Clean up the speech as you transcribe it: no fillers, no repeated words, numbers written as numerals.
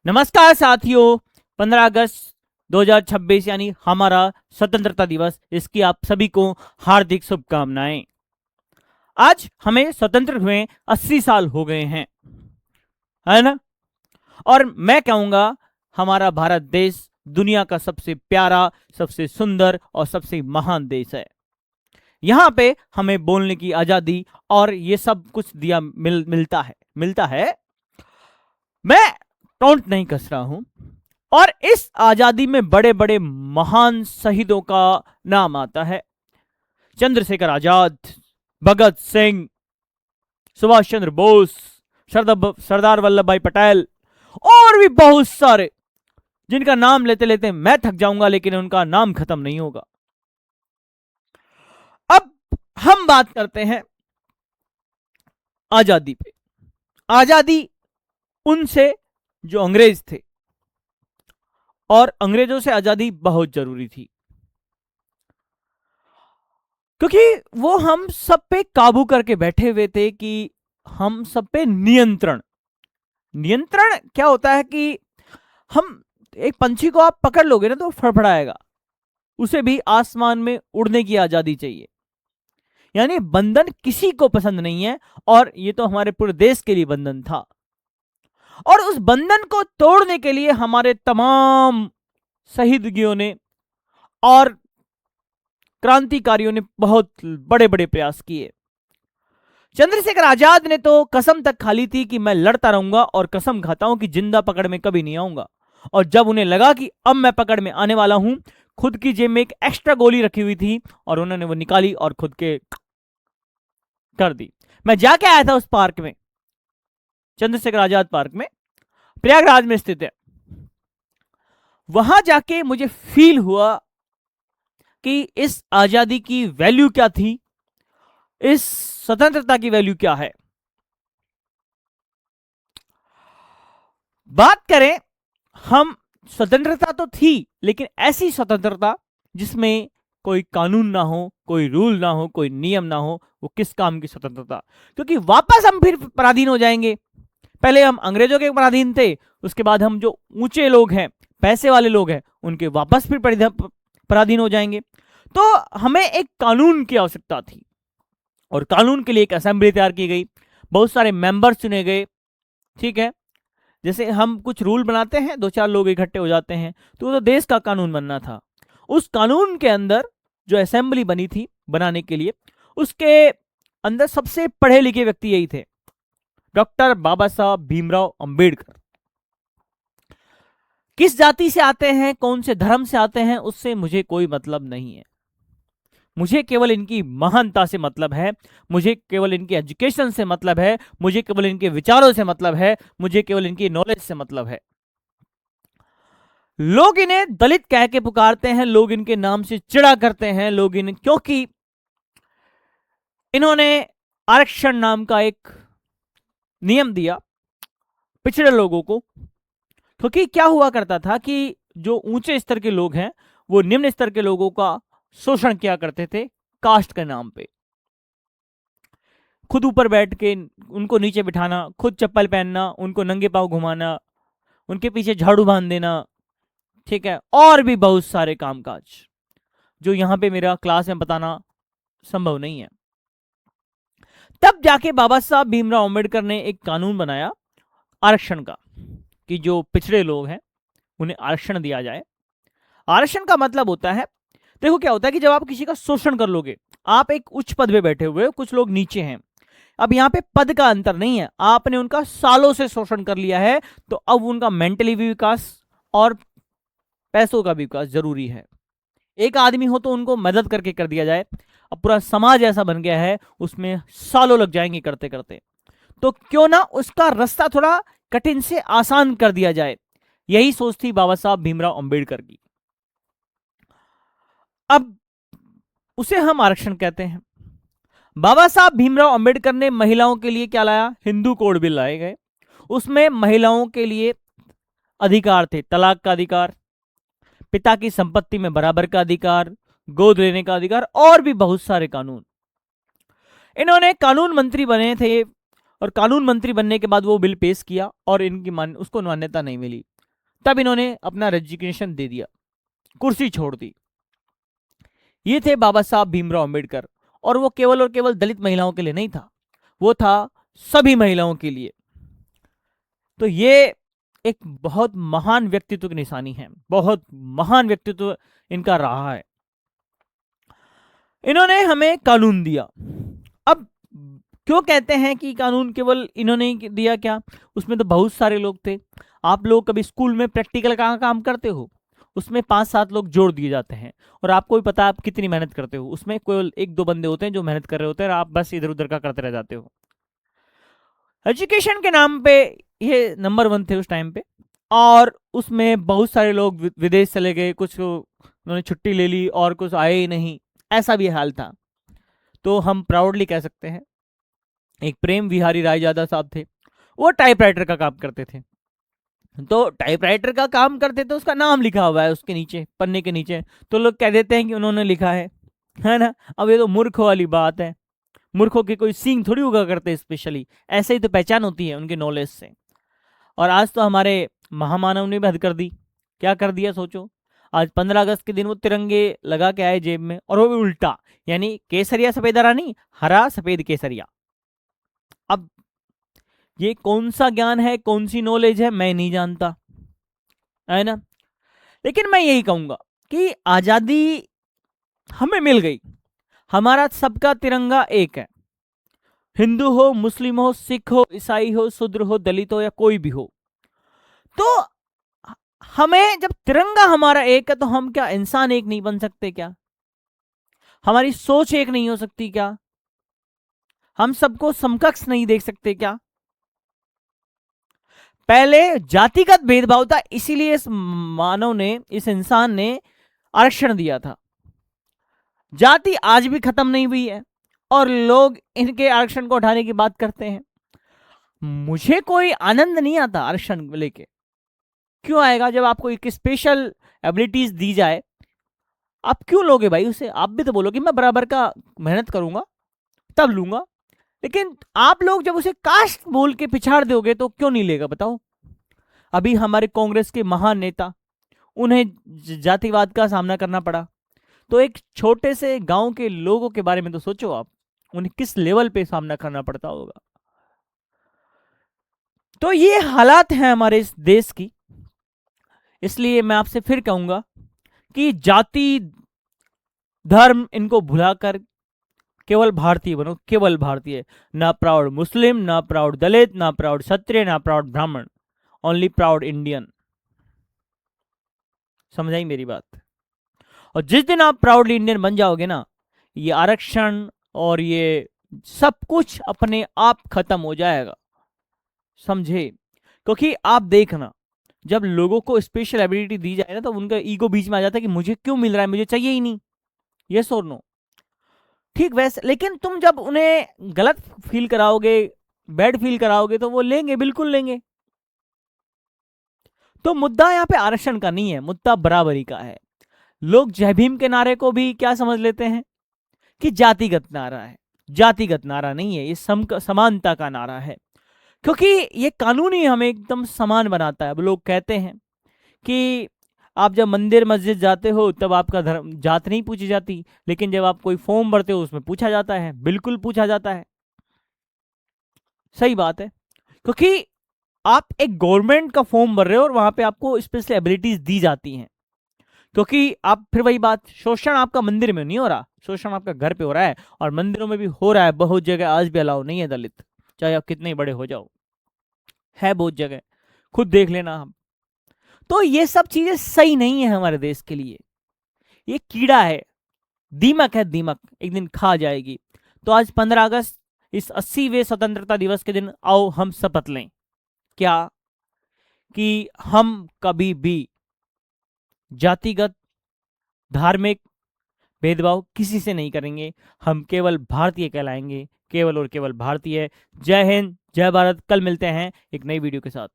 नमस्कार साथियों, 15 अगस्त 2026 यानी हमारा स्वतंत्रता दिवस, इसकी आप सभी को हार्दिक शुभकामनाएं। आज हमें स्वतंत्र हुए 80 साल हो गए हैं, है ना। और मैं कहूंगा हमारा भारत देश दुनिया का सबसे प्यारा, सबसे सुंदर और सबसे महान देश है। यहाँ पे हमें बोलने की आजादी और ये सब कुछ दिया मिलता है। मैं टोंट नहीं कस रहा हूं। और इस आजादी में बड़े बड़े महान शहीदों का नाम आता है। चंद्रशेखर आजाद, भगत सिंह, सुभाष चंद्र बोस, सरदार वल्लभ भाई पटेल और भी बहुत सारे, जिनका नाम लेते लेते मैं थक जाऊंगा, लेकिन उनका नाम खत्म नहीं होगा। अब हम बात करते हैं आजादी पे। आजादी उनसे जो अंग्रेज थे, और अंग्रेजों से आजादी बहुत जरूरी थी, क्योंकि वो हम सब पे काबू करके बैठे हुए थे कि हम सब पे नियंत्रण नियंत्रण क्या होता है कि हम एक पंछी को आप पकड़ लोगे ना तो फड़फड़ाएगा, उसे भी आसमान में उड़ने की आजादी चाहिए। यानी बंधन किसी को पसंद नहीं है, और ये तो हमारे पूरे देश के लिए बंधन था। और उस बंधन को तोड़ने के लिए हमारे तमाम शहीदगियों ने और क्रांतिकारियों ने बहुत बड़े बड़े प्रयास किए। चंद्रशेखर आजाद ने तो कसम तक खा ली थी कि मैं लड़ता रहूंगा, और कसम खाता हूं कि जिंदा पकड़ में कभी नहीं आऊंगा। और जब उन्हें लगा कि अब मैं पकड़ में आने वाला हूं, खुद की जेब में एक एक्स्ट्रा गोली रखी हुई थी और उन्होंने वो निकाली और खुद के कर दी। मैं जाके आया था उस पार्क में, चंद्रशेखर आजाद पार्क में, प्रयागराज में स्थित है। वहां जाके मुझे फील हुआ कि इस आजादी की वैल्यू क्या थी, इस स्वतंत्रता की वैल्यू क्या है। बात करें हम, स्वतंत्रता तो थी, लेकिन ऐसी स्वतंत्रता जिसमें कोई कानून ना हो, कोई रूल ना हो, कोई नियम ना हो। वो किस काम की स्वतंत्रता? क्योंकि वापस हम फिर पराधीन हो जाएंगे। पहले हम अंग्रेजों के पराधीन थे, उसके बाद हम जो ऊंचे लोग हैं, पैसे वाले लोग हैं, उनके वापस फिर पराधीन हो जाएंगे। तो हमें एक कानून की आवश्यकता थी, और कानून के लिए एक असेंबली तैयार की गई, बहुत सारे मेंबर्स चुने गए। ठीक है, जैसे हम कुछ रूल बनाते हैं, दो चार लोग इकट्ठे हो जाते हैं, तो देश का कानून बनना था। उस कानून के अंदर जो असेंबली बनी थी बनाने के लिए, उसके अंदर सबसे पढ़े लिखे व्यक्ति यही थे, डॉक्टर बाबा साहब भीमराव अंबेडकर। किस जाति से आते हैं, कौन से धर्म से आते हैं, उससे मुझे कोई मतलब नहीं है। मुझे केवल इनकी महानता से मतलब है, मुझे केवल इनके एजुकेशन से मतलब है, मुझे केवल इनके विचारों से मतलब है, मुझे केवल इनकी नॉलेज से मतलब है। लोग इन्हें दलित कह के पुकारते हैं, लोग इनके नाम से चिढ़ा करते हैं, लोग इन्हें, क्योंकि इन्होंने आरक्षण नाम का एक नियम दिया पिछड़े लोगों को। क्योंकि क्या हुआ करता था कि जो ऊंचे स्तर के लोग हैं, वो निम्न स्तर के लोगों का शोषण किया करते थे कास्ट के नाम पे। खुद ऊपर बैठ के उनको नीचे बिठाना, खुद चप्पल पहनना, उनको नंगे पांव घुमाना, उनके पीछे झाड़ू बांध देना। ठीक है, और भी बहुत सारे कामकाज जो यहां पे मेरा क्लास में बताना संभव नहीं है। तब जाके बाबा साहब भीमराव अंबेडकर ने एक कानून बनाया आरक्षण का, कि जो पिछड़े लोग हैं उन्हें आरक्षण दिया जाए। आरक्षण का मतलब होता है, देखो क्या होता है कि जब आप किसी का शोषण कर लोगे, आप एक उच्च पद पे बैठे हुए हो, कुछ लोग नीचे हैं। अब यहाँ पे पद का अंतर नहीं है, आपने उनका सालों से शोषण कर लिया है, तो अब उनका मेंटली भी विकास और पैसों का भी विकास जरूरी है। एक आदमी हो तो उनको मदद करके कर दिया जाए, अब पूरा समाज ऐसा बन गया है, उसमें सालों लग जाएंगे करते करते। तो क्यों ना उसका रास्ता थोड़ा कठिन से आसान कर दिया जाए। यही सोच थी बाबा साहब भीमराव अंबेडकर की। अब उसे हम आरक्षण कहते हैं। बाबा साहब भीमराव अंबेडकर ने महिलाओं के लिए क्या लाया? हिंदू कोड बिल लाए गए। उसमें महिलाओं के लिए अधिकार थे, तलाक का अधिकार, पिता की संपत्ति में बराबर का अधिकार, गोद लेने का अधिकार, और भी बहुत सारे कानून। इन्होंने कानून मंत्री बने थे, और कानून मंत्री बनने के बाद वो बिल पेश किया, और इनकी उसको मान्यता नहीं मिली। तब इन्होंने अपना रेजिग्नेशन दे दिया, कुर्सी छोड़ दी। ये थे बाबा साहब भीमराव अंबेडकर। और वो केवल और केवल दलित महिलाओं के लिए नहीं था, वो था सभी महिलाओं के लिए। तो ये एक बहुत महान व्यक्तित्व की निशानी है, बहुत महान व्यक्तित्व इनका रहा है। इन्होंने हमें कानून दिया। अब क्यों कहते हैं कि कानून केवल इन्होंने ही दिया, क्या उसमें तो बहुत सारे लोग थे। आप लोग कभी स्कूल में प्रैक्टिकल का काम करते हो, उसमें 5-7 लोग जोड़ दिए जाते हैं और आपको भी पता है आप कितनी मेहनत करते हो। उसमें केवल 1-2 बंदे होते हैं जो मेहनत कर रहे होते हैं और आप बस इधर उधर का करते रह जाते हो। एजुकेशन के नाम पे ये नंबर 1 थे उस टाइम पे, और उसमें बहुत सारे लोग विदेश चले गए, कुछ उन्होंने छुट्टी ले ली और कुछ आए ही नहीं, ऐसा भी हाल था। तो हम प्राउडली कह सकते हैं एक प्रेम विहारी रायजादा साहब थे, वो टाइपराइटर का काम करते थे। तो टाइपराइटर का काम करते थे, उसका नाम लिखा हुआ है उसके नीचे, पन्ने के नीचे, तो लोग कह देते हैं कि उन्होंने लिखा है ना। अब ये तो मूर्खों वाली बात है, मूर्खों के कोई सींग थोड़ी उगा करते, स्पेशली ऐसे ही तो पहचान होती है उनके नॉलेज से। और आज तो हमारे महामानव ने भी हद कर दी। क्या कर दिया सोचो, आज 15 अगस्त के दिन वो तिरंगे लगा के आए जेब में, और वो भी उल्टा, यानी केसरिया सफेद हरा नहीं, हरा सफेद केसरिया। अब ये कौन सा ज्ञान है, कौन सी नॉलेज है, मैं नहीं जानता, है ना। लेकिन मैं यही कहूंगा कि आजादी हमें मिल गई, हमारा सबका तिरंगा एक है। हिंदू हो, मुस्लिम हो, सिख हो, ईसाई हो, शूद्र हो, दलित हो या कोई भी हो, तो हमें जब तिरंगा हमारा एक है तो हम क्या इंसान एक नहीं बन सकते क्या? हमारी सोच एक नहीं हो सकती क्या? हम सबको समकक्ष नहीं देख सकते क्या? पहले जातिगत भेदभाव था, इसीलिए इस मानव ने, इस इंसान ने आरक्षण दिया था। जाति आज भी खत्म नहीं हुई है और लोग इनके आरक्षण को उठाने की बात करते हैं। मुझे कोई आनंद नहीं आता आरक्षण लेके। क्यों आएगा? जब आपको एक स्पेशल एबिलिटीज दी जाए, आप क्यों लोगे भाई उसे? आप भी तो बोलो कि मैं बराबर का मेहनत करूंगा तब लूंगा। लेकिन आप लोग जब उसे कास्ट बोल के पिछाड़ दोगे तो क्यों नहीं लेगा, बताओ। अभी हमारे कांग्रेस के महान नेता, उन्हें जातिवाद का सामना करना पड़ा, तो एक छोटे से गांव के लोगों के बारे में तो सोचो आप, उन्हें किस लेवल पे सामना करना पड़ता होगा। तो ये हालात हैं हमारे इस देश की। इसलिए मैं आपसे फिर कहूंगा कि जाति धर्म इनको भुलाकर केवल भारतीय बनो, केवल भारतीय। ना प्राउड मुस्लिम, ना प्राउड दलित, ना प्राउड क्षत्रिय, ना प्राउड ब्राह्मण, ओनली प्राउड इंडियन। समझाई मेरी बात? और जिस दिन आप प्राउडली इंडियन बन जाओगे ना, ये आरक्षण और ये सब कुछ अपने आप खत्म हो जाएगा, समझे। क्योंकि आप देखना, जब लोगों को स्पेशल एबिलिटी दी जाए ना, तो उनका ईगो बीच में आ जाता है कि मुझे क्यों मिल रहा है, मुझे चाहिए ही नहीं। यस और नो? ठीक वैसे, लेकिन तुम जब उन्हें गलत फील कराओगे, बैड फील कराओगे, तो वो लेंगे, बिल्कुल लेंगे। तो मुद्दा यहाँ पे आरक्षण का नहीं है, मुद्दा बराबरी का है। लोग जय भीम के नारे को भी क्या समझ लेते हैं कि जातिगत नारा है। जातिगत नारा नहीं है, ये समानता का नारा है, क्योंकि ये कानून ही हमें एकदम समान बनाता है। अब लोग कहते हैं कि आप जब मंदिर मस्जिद जाते हो तब आपका धर्म जात नहीं पूछी जाती, लेकिन जब आप कोई फॉर्म भरते हो उसमें पूछा जाता है। बिल्कुल पूछा जाता है, सही बात है, क्योंकि आप एक गवर्नमेंट का फॉर्म भर रहे हो और वहां पे आपको स्पेशल एबिलिटीज दी जाती हैं। क्योंकि आप फिर वही बात, शोषण आपका मंदिर में नहीं हो रहा, शोषण आपका घर पे हो रहा है, और मंदिरों में भी हो रहा है बहुत जगह। आज भी अलाउ नहीं है दलित, चाहे आप कितने बड़े हो जाओ, है बहुत जगह, खुद देख लेना हम। तो ये सब चीजें सही नहीं है हमारे देश के लिए। ये कीड़ा है, दीमक है, दीमक एक दिन खा जाएगी। तो आज 15 अगस्त, इस 80वें स्वतंत्रता दिवस के दिन, आओ हम शपथ लें, क्या कि हम कभी भी जातिगत धार्मिक भेदभाव किसी से नहीं करेंगे। हम केवल भारतीय कहलाएंगे, केवल और केवल भारतीय। जय हिंद, जय भारत। कल मिलते हैं एक नई वीडियो के साथ।